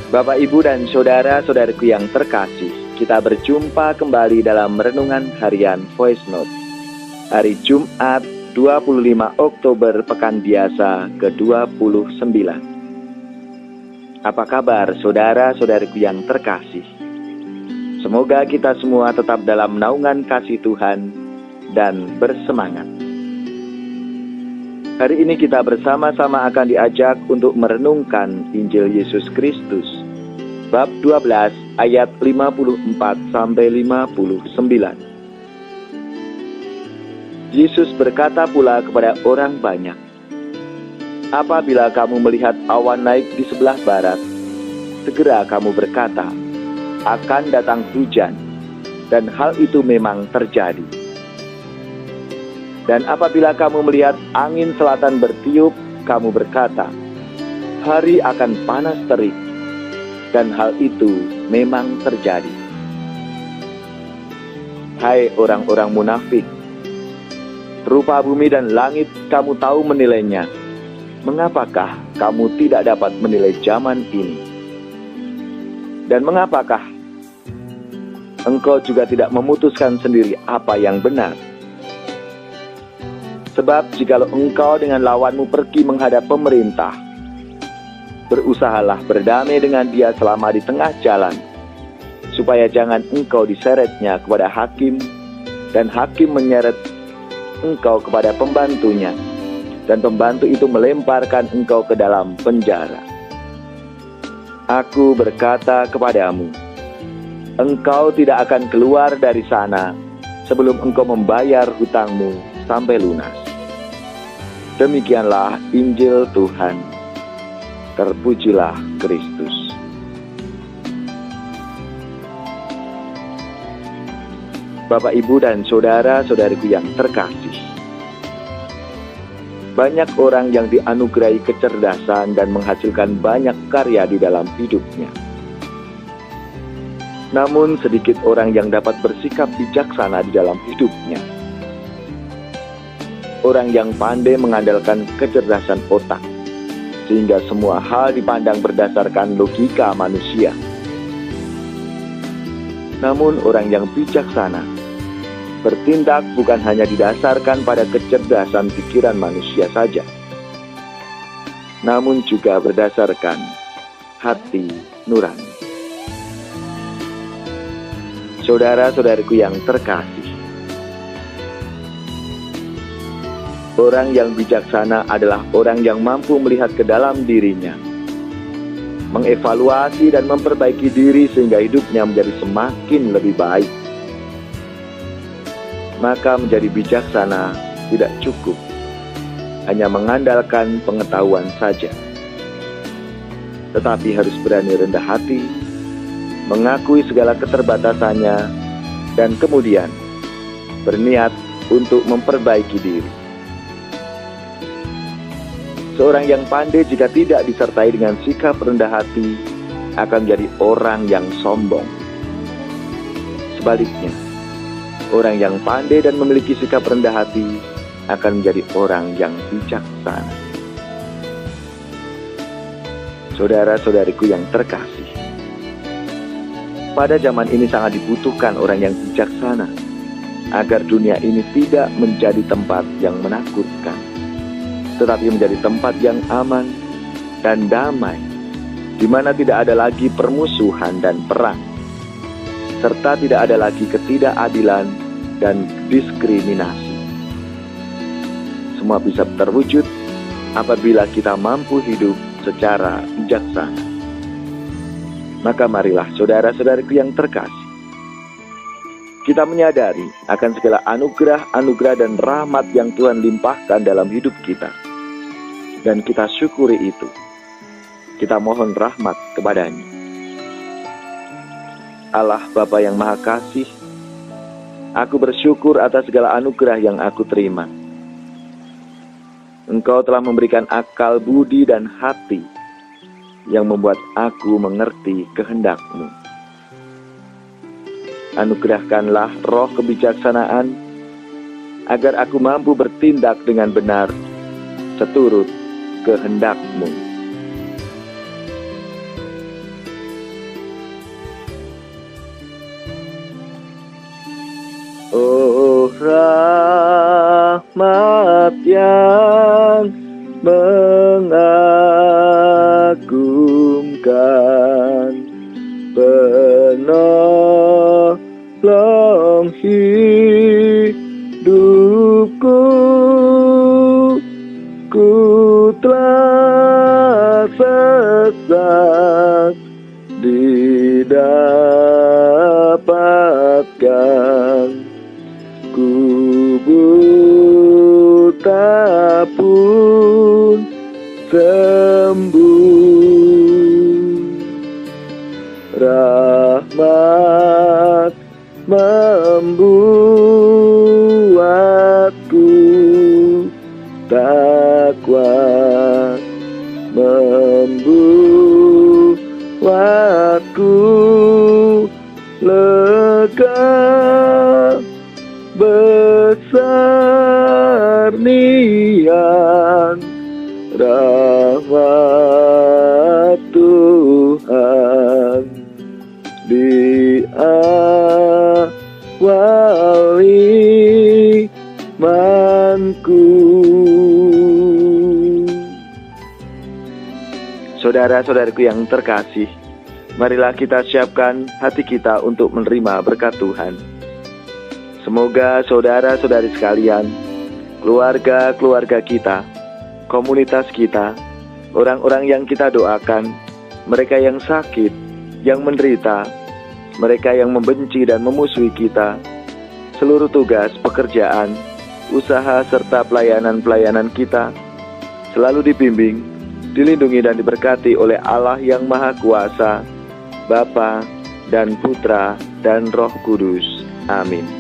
Bapak, Ibu, dan saudara-saudariku yang terkasih, kita berjumpa kembali dalam Renungan Harian Voice Note. Hari Jumat 25 Oktober Pekan Biasa ke-29. Apa kabar saudara-saudariku yang terkasih? Semoga kita semua tetap dalam naungan kasih Tuhan dan bersemangat. Hari ini kita bersama-sama akan diajak untuk merenungkan Injil Yesus Kristus, bab 12 ayat 54-59. Yesus berkata pula kepada orang banyak, "Apabila kamu melihat awan naik di sebelah barat, segera kamu berkata, akan datang hujan, dan hal itu memang terjadi. Dan apabila kamu melihat angin selatan bertiup, kamu berkata, hari akan panas terik, dan hal itu memang terjadi." Hai orang-orang munafik, rupa bumi dan langit kamu tahu menilainya. Mengapakah kamu tidak dapat menilai zaman ini? Dan mengapakah engkau juga tidak memutuskan sendiri apa yang benar? Sebab jikalau engkau dengan lawanmu pergi menghadap pemerintah, berusahalah berdamai dengan dia selama di tengah jalan, supaya jangan engkau diseretnya kepada hakim, dan hakim menyeret engkau kepada pembantunya, dan pembantu itu melemparkan engkau ke dalam penjara. Aku berkata kepadamu, engkau tidak akan keluar dari sana sebelum engkau membayar hutangmu sampai lunas. Demikianlah Injil Tuhan. Terpujilah Kristus. Bapak, Ibu, dan saudara-saudariku yang terkasih, banyak orang yang dianugerahi kecerdasan dan menghasilkan banyak karya di dalam hidupnya. Namun sedikit orang yang dapat bersikap bijaksana di dalam hidupnya. Orang yang pandai mengandalkan kecerdasan otak, sehingga semua hal dipandang berdasarkan logika manusia. Namun orang yang bijaksana bertindak bukan hanya didasarkan pada kecerdasan pikiran manusia saja, namun juga berdasarkan hati nurani. Saudara-saudariku yang terkasih, orang yang bijaksana adalah orang yang mampu melihat ke dalam dirinya, mengevaluasi dan memperbaiki diri sehingga hidupnya menjadi semakin lebih baik. Maka menjadi bijaksana tidak cukup hanya mengandalkan pengetahuan saja, tetapi harus berani rendah hati, mengakui segala keterbatasannya, dan kemudian berniat untuk memperbaiki diri. Seorang yang pandai jika tidak disertai dengan sikap rendah hati akan menjadi orang yang sombong. Sebaliknya, orang yang pandai dan memiliki sikap rendah hati akan menjadi orang yang bijaksana. Saudara-saudariku yang terkasih, pada zaman ini sangat dibutuhkan orang yang bijaksana agar dunia ini tidak menjadi tempat yang menakutkan, tetapi menjadi tempat yang aman dan damai, di mana tidak ada lagi permusuhan dan perang, serta tidak ada lagi ketidakadilan dan diskriminasi. Semua bisa terwujud apabila kita mampu hidup secara bijaksana. Maka marilah saudara-saudariku yang terkasih, kita menyadari akan segala anugerah-anugerah dan rahmat yang Tuhan limpahkan dalam hidup kita, dan kita syukuri itu. Kita mohon rahmat kepadanya. Allah Bapa yang Maha Kasih, aku bersyukur atas segala anugerah yang aku terima. Engkau telah memberikan akal, budi, dan hati yang membuat aku mengerti kehendak-Mu. Anugerahkanlah roh kebijaksanaan agar aku mampu bertindak dengan benar seturut kehendak-Mu. rahmat yang mengagumkan, penolong hidupku. Ku telah sesat didapatkan, ku buta pun sembuh. Rahmat membuatku tak kuat, membuatku lega. Besar niat rahmat Tuhan, diawali imanku. Saudara-saudaraku yang terkasih, marilah kita siapkan hati kita untuk menerima berkat Tuhan. Semoga saudara-saudari sekalian, keluarga-keluarga kita, komunitas kita, orang-orang yang kita doakan, mereka yang sakit, yang menderita, mereka yang membenci dan memusuhi kita, seluruh tugas, pekerjaan, usaha, serta pelayanan-pelayanan kita selalu dibimbing, dilindungi dan diberkati oleh Allah yang Maha Kuasa, Bapa dan Putra dan Roh Kudus. Amin.